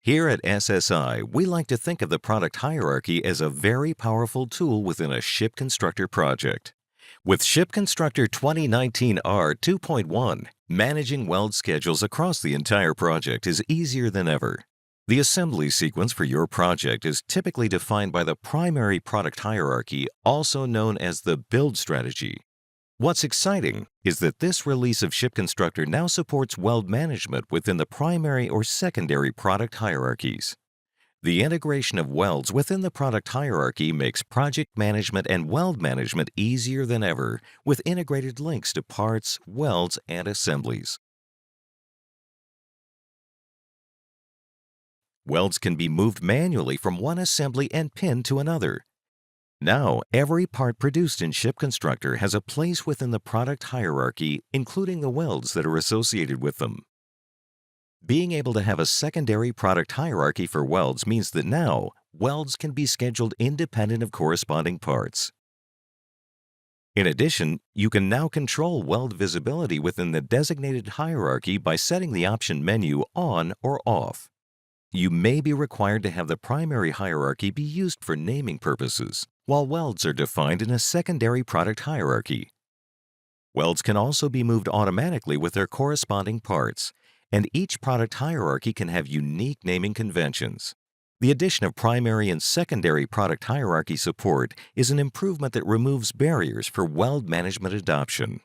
Here at SSI, we like to think of the product hierarchy as a very powerful tool within a ShipConstructor project. With ShipConstructor 2019 R2.1, managing weld schedules across the entire project is easier than ever. The assembly sequence for your project is typically defined by the primary product hierarchy, also known as the build strategy. What's exciting is that this release of ShipConstructor now supports Weld Management within the primary or secondary product hierarchies. The integration of welds within the product hierarchy makes project management and weld management easier than ever with integrated links to parts, welds, and assemblies. Welds can be moved manually from one assembly and pinned to another. Now, every part produced in ShipConstructor has a place within the product hierarchy, including the welds that are associated with them. Being able to have a secondary product hierarchy for welds means that now, welds can be scheduled independent of corresponding parts. In addition, you can now control weld visibility within the designated hierarchy by setting the option menu on or off. You may be required to have the primary hierarchy be used for naming purposes, while welds are defined in a secondary product hierarchy. Welds can also be moved automatically with their corresponding parts, and each product hierarchy can have unique naming conventions. The addition of primary and secondary product hierarchy support is an improvement that removes barriers for weld management adoption.